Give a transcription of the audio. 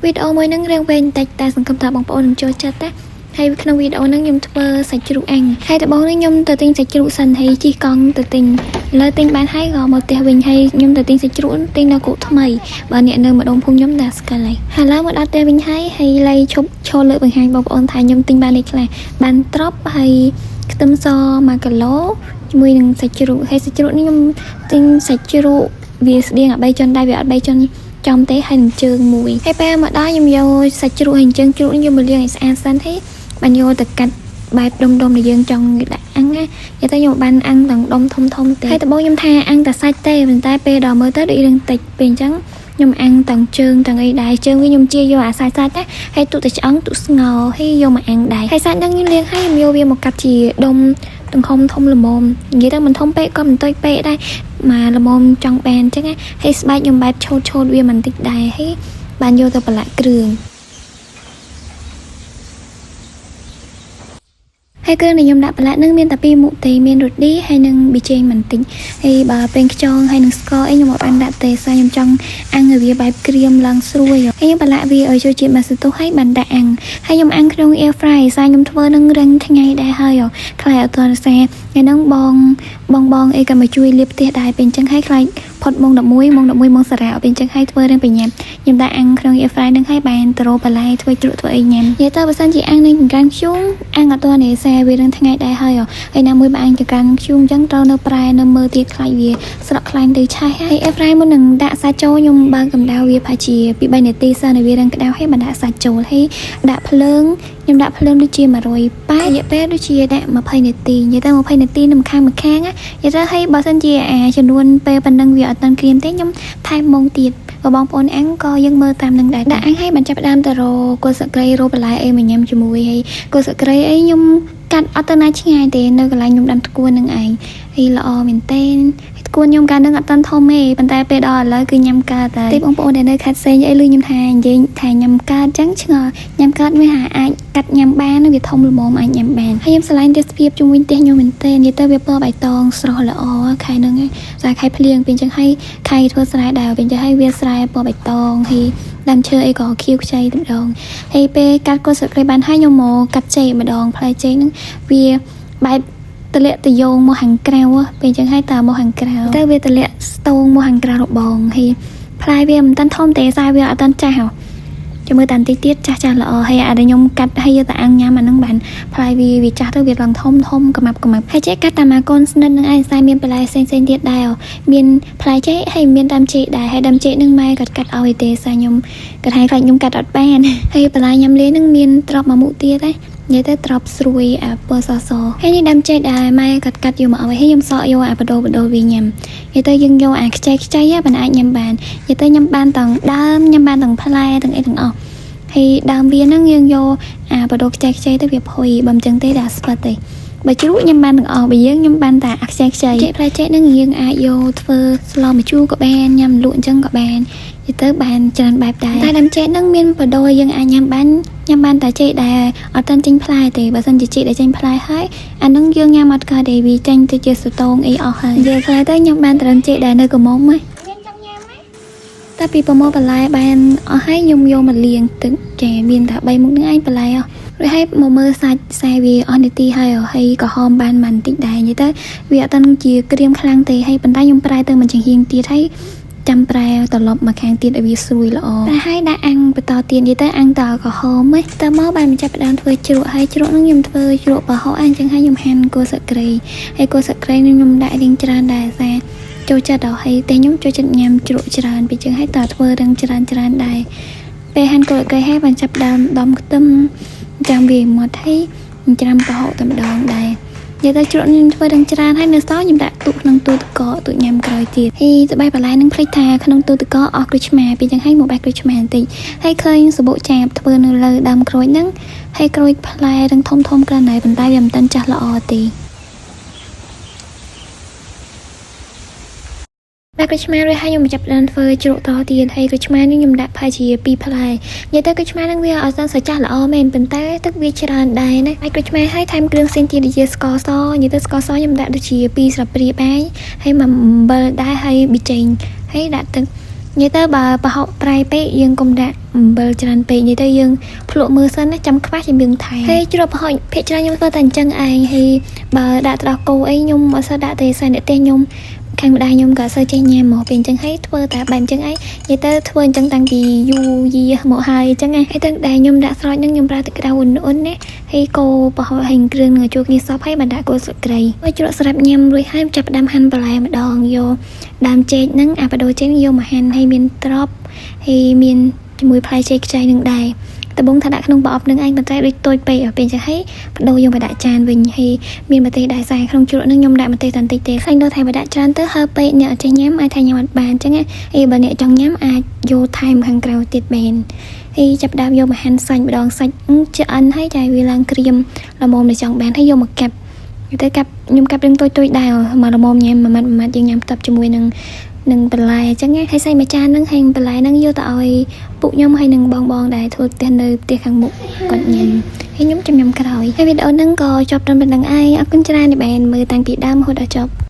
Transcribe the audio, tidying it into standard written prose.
វីដេអូមួយនឹងរៀងវែងបន្តិចតែសង្ឃឹមថាបងប្អូននឹងចូលចិត្តណាហើយក្នុងវីដេអូហ្នឹងខ្ញុំធ្វើសាច់ជ្រូកអាំងហើយដំបូងនេះខ្ញុំទៅទិញសាច់ជ្រូកសិនហើយជិះកង់ទៅទិញលើទិញបានហើយក៏មកផ្ទះវិញហើយខ្ញុំទៅទិញសាច់ជ្រូកទិញនៅគូថ្មីបើអ្នកនៅម្ដុំភូមិខ្ញុំតែស្គាល់ហើយឡើយមកដល់ផ្ទះវិញហើយឡៃឈប់ឈរលើបង្ហាញបងប្អូនថាខ្ញុំទិញបាននេះខ្លះបានត្រប់ហើយខ្ទឹមស1គីឡូជាមួយនឹងសាច់ជ្រូកហើយសាច់ជ្រូកនេះខ្ញុំទិញសាច់ជ្រូកវាស្តៀង3ជាន់ដែរវាអត់3ជាន់ចំទេហើយនឹងជើងមួយហើយពេលមកដល់ខ្ញុំយកសាច់ជ្រូកហើយជើងជ្រូកនេះយកមកលាងឲ្យស្អាតសិនហើយបានយកទៅកាត់បែបដុំដែលយើងចង់ដាក់អាំងណានិយាយទៅខ្ញុំបានអាំងទាំងដុំធំទេហើយដំបូងខ្ញុំថាអាំងតែសាច់ទេប៉ុន្តែពេលដល់មើលទៅដូចរឿងតិចពេលអញ្ចឹងខ្ញុំអាំងទាំងជើងទាំងអីដែរជើងវិញខ្ញុំជាយកអាសាច់ណាហើយទុកតែឆ្អឹងទុកស្ងោរហើយយកមកអាំងដែរហើយសាច់ហ្នឹងខ្ញុំលាងហើយខ្ញុំយកវាមកកាត់ជាដុំទំហំធំល្មមនិយាយទៅមិនធំពេកក៏មិនតូចពេកដែរមកល្មមចង់បានអញ្ចឹងណាហើយស្បែកខ្ញុំបែបឆូតវាមិនតិចដែរហើយបានយកទៅប្រឡាក់គ្រឿងហើយគ្រឿងដែលខ្ញុំដាក់ប្រឡាក់នឹងមានតែ2មុខទេមានរ៉ូឌីហើយនឹងប៊ីចេងបន្តិចហើយបើប្រេងខ្យងហើយនឹងស្ករអីខ្ញុំអត់បានដាក់ទេសារខ្ញុំចង់អាំងឲ្យវាបែបក្រៀមឡើងស្រួយហើយខ្ញុំប្រឡាក់វាឲ្យចូលជាតិម៉ាស៊ីតូហើយបានដាក់អាំងហើយខ្ញុំអាំងក្នុង air fry សារខ្ញុំធ្វើនឹងរឹងថ្ងៃដែរហើយខ្លាចអត់ទាន់សារថ្ងៃហ្នឹងបងអីក៏មកជួយលាបផ្ទះដែរពេលអញ្ចឹងហើយខ្លាចផុតម៉ោង11ម៉ោងសារ៉ាពេលអញ្ចឹងហើយធ្វើរឿងប្រញាប់ខ្ញុំដាក់អាំងក្នុង air fry នឹងហើយបានទៅរកបន្លែធ្វើជ្រក់ធ្វើអីញ៉ាំនិយាយទៅបើសិនជាអាំងនឹងចង្ក្រានខ្ជុំអាំងអត់ទាន់ទេសារវារឿងថ្ងៃដែរហើយហើយណាមួយបើអាំងចង្ក្រានខ្ជុំអញ្ចឹងត្រូវនៅប្រែនៅមើលទៀតខ្លាចវាស្រក់ខ្លាញ់ទៅឆេះហើយ air fry មុននឹងដាក់សាច់ចូលខ្ញុំបើកកម្ដៅវាប្រហែលជាពី3នាទីសិនឲ្យវារឹងក្ដៅហើយបានដាក់សាច់ចូលហើយដាក់ភ្លើងខ្ញុំដាក់ភ្លើងដូចជា180រយៈពេលដូចជាដាក់20នាទីនិយាយទៅ20នាទីនៅម្ខាងណានិយាយទៅហើយបើសិនជាចំនួនពេលប៉ុណ្ណឹងវាអត់តាន់ក្រៀមទេខ្ញុំថែមម៉ោងទៀតបើបងប្អូនអាំងក៏យើងមើលតាមនឹងដែរដាក់អាំងហើយបានចាប់ផ្ដើមទៅរកគល់ស្លឹកគ្រៃរកបន្លែអីមកញ៉ាំជាមួយហើយគល់ស្លឹកគ្រៃអីខ្ញុំកាត់អត់ទៅណាឆ្ងាយទេនៅកន្លែងខ្ញុំដាំធ្គួននឹងឯងហើយល្អមែនតើគួនខ្ញុំកាលនឹងអត់តាន់ធំទេប៉ុន្តែពេលដល់ឥឡូវគឺញ៉ាំកើតតែបងប្អូនដែលនៅខេត្តផ្សេងអីលឺខ្ញុំថានិយាយថាញ៉ាំកើតអញ្ចឹងឆ្ងល់ញ៉ាំកើតវាអាចកាត់ញ៉ាំបានវាធំល្មមអាចញ៉ាំបានហើយខ្ញុំឆ្លាញ់ទេសភាពជុំវិញផ្ទះខ្ញុំមែនតើនិយាយទៅវាពណ៌បៃតងស្រស់ល្អខែហ្នឹងស្រែខែភ្លៀងពេលអញ្ចឹងហើយខែធ្វើស្រែដែរពេលអញ្ចឹងហើយវាស្រែពណ៌បៃតងហើយដើមឈើអីក៏ខៀវខ្ចីតែម្ដងហើយពេលកាត់គល់ស្លឹកគ្រៃបានហើយខ្ញុំមកកាត់ចេកម្ដងផ្លែចេកហ្នឹងវាបែបតលាក់តយោងមកខាងក្រៅពេលអញ្ចឹងហើយតើមកខាងក្រៅទៅវាតលាក់ស្ទងមកខាងក្រៅរបងហើយផ្លែវាមិនតាន់ធំទេសារវាអត់តាន់ចាស់ចាំមើលតាន់តិចទៀតចាស់ល្អហើយអាដែលខ្ញុំកាត់ហើយយកទៅអាំងញ៉ាំអាហ្នឹងបានផ្លែវាចាស់ទៅវាឡើងធំកំាប់ហើយចេះកាត់តាមអាកូនស្និតនឹងឯងសារមានបន្លែផ្សេងទៀតដែរមានផ្លែចេកហើយមានដើមចេកដែរហើយដើមចេកនឹងម៉ែកាត់ឲ្យទេសារខ្ញុំគាត់ឲ្យខ្លាចខ្ញុំកាត់អត់បានហើយបន្លែញ៉ាំលេនឹងមានត្រប់មួយមុខទៀតដែរនិយាយទៅត្រប់ស្រួយអាពណ៌សហើយនេះដើមចេកដែរម៉ែកាត់យកមកឲ្យហើយខ្ញុំសក់យកអាបដូរវាញ៉ាំនិយាយទៅយើងយកអាខ្ចីបានអាចញ៉ាំបាននិយាយទៅញ៉ាំបានទាំងដើមញ៉ាំបានទាំងផ្លែទាំងអីទាំងអស់ហើយដើមវាហ្នឹងយើងយកអាបដូរខ្ចីទៅវាផុយបើមិនចឹងទេដាក់ស្វិតទេបើជ្រូកញ៉ាំបានទាំងអស់បើយើងញ៉ាំបានតែអាខ្ចីចេកផ្លែចេកហ្នឹងយើងអាចយកធ្វើស្លម្ជូរក៏បានញ៉ាំលក់អញ្ចឹងក៏បាននិយាយទៅបានច្រើនបែបដែរតែដើមចេកហ្នឹងមានបដូរយើងអាចញ៉ាំបានតែចេកដែលអត់តាន់ចេញផ្លែទេបើសិនជាចេកដែលចេញផ្លែហើយអាហ្នឹងយើងញ៉ាំអត់កើតទេវាចេញទៅជាស្ទងអីអស់ហើយយើងខ្លះទៅញ៉ាំបានតែដើមចេកដែលនៅកមុំហ្នឹងតែពីប្រមូលបន្លែបានអស់ហើយខ្ញុំយកមកលាងទឹកចាមានតែ3មុខហ្នឹងឯងបន្លែរួចហើយមកមើលសាច់ខ្សែវាអស់នាទីហើយក៏ហមបានបន្តិចដែរនិយាយទៅវាអត់តាន់ជាក្រៀមខ្លាំងទេហើយប៉ុន្តែខ្ញុំប្រែទៅមិនចង្ហៀងទៀតហើយចាំប្រែត្រឡប់មកខាងទៀតឲ្យវាស្រួយល្អតែហើយដាក់អាំងបន្តទៀតនិយាយទៅអាំងតើក្រហមទៅមកបានបញ្ចប់ផ្ដើមធ្វើជ្រក់ហើយជ្រក់ហ្នឹងខ្ញុំធ្វើជ្រក់ប្រហុកអញ្ចឹងហើយខ្ញុំហាន់គល់ស្លឹកគ្រៃហើយគល់ស្លឹកគ្រៃខ្ញុំដាក់រៀងច្រើនដែរសារចូលចិត្តដល់ហើយតែខ្ញុំចូលចិត្តញ៉ាំជ្រក់ច្រើនពីចឹងហើយតើធ្វើរឿងច្រើនដែរពេលហាន់គល់ស្លឹកគ្រៃហើយបានចាប់ដើមដំខ្ទឹមចាំវាមកហើយច្រាំប្រហុកតែម្ដងដែរនិយាយទៅជ្រក់ខ្ញុំធ្វើរឿងច្រើនហើយនៅសល់ខ្ញុំដាក់ទុកក្នុងទូទឹកកកទុកញ៉ាំក្រោយទៀតហើយស្បែកបន្លែនឹងភ្លេចថាក្នុងទូទឹកកកអស់ក្រូចឆ្មាពីចឹងហើយមកបែកក្រូចឆ្មាបន្តិចហើយឃើញសបកចាបធ្វើនៅលើដើមក្រូចហ្នឹងហើយក្រូចផ្លែរឿងធំក្រាន់ដែរប៉ុន្តែវាមិនតាន់ចាស់ល្អទេបែកក្រូចឆ្មារួចហើយខ្ញុំចាប់ផ្ដើមធ្វើជ្រក់តទៀតហើយក្រូចឆ្មានេះខ្ញុំដាក់ប្រហែលជា2ផ្លែនិយាយទៅក្រូចឆ្មាហ្នឹងវាអត់សូវចាស់ល្អមែនប៉ុន្តែទឹកវាច្រើនដែរណាហើយក្រូចឆ្មាហើយថែមគ្រឿងផ្សេងទៀតដូចជាស្ករសនិយាយទៅស្ករសខ្ញុំដាក់ដូចជា2ស្លាបព្រាបាយហើយមកអំបិលដែរហើយប៊ីចេងហើយដាក់ទឹក vậy tới bà học trai pe dương công đã bờ tràn pe vậy tới dương lộ mưa sân á chăm khát trên đường thải hay chưa bà hỏi pe tràn nhung tôi thành chân ai hay bà đã đọc câu ấy nhung mà sao đã tề sai để tên nhung khang đai nhung cả sơ chơi nhà một bên chân ấy thưa tại bàn chân ấy vậy tới thưa chân tăng gì du gì một hai chân ấy hay tăng đai nhung đã soi nhưng nhung ra từ cái đầu ổn đấy hay cô bà hỏi hình kêu người chuột đi shop hay bà đã cô sợi cây với chỗ sập nhầm rồi hai chập đam hành bà lại mà đòn vô đam chơi nắng à bà đôi chơi vô mà hành hay miền drop hay miền mùi play chơi chơi nâng đàiแต่บงถ้าได้ขนมบอบนึงanhมันใจด้วยตัวไปở bênจะให้โดยยงไปได้จานวิ่งให้มีมาเตะได้ใส่ขนมจุนึงยงได้มาเตะตันเตะใครโดนไทยไปได้จานเตอเฮไปเนี่ยจะย้ำไอไทยย้ำบานจังไงไอ้บานเนี่ยจังย้ำไอโยไทยมันขังเกลียวติดเบนไอ้จับดาวโยมาหันใส่ไปดองใส่จะอันให้ใจเวลาเกรียมละมอมในจังแบนให้โยมาเก็บแต่กับยมกับเรื่องตัวดาวมาละมอมย้ำมันยังย้ำตับจมูกนึงเป็นลายจังไงให้ใส่มาจานนึงให้เป็นลายนึงโยต่อยปุยมให้นึงบองได้ทั่วเตียนเลยเตียขังมุกก่อนเย็นให้ยมจำยำกระดอยให้วิดีโอนึงก็จบจนเป็นดังไออัพขึ้นจานในแบนมือตังปีดำหัวดาจบ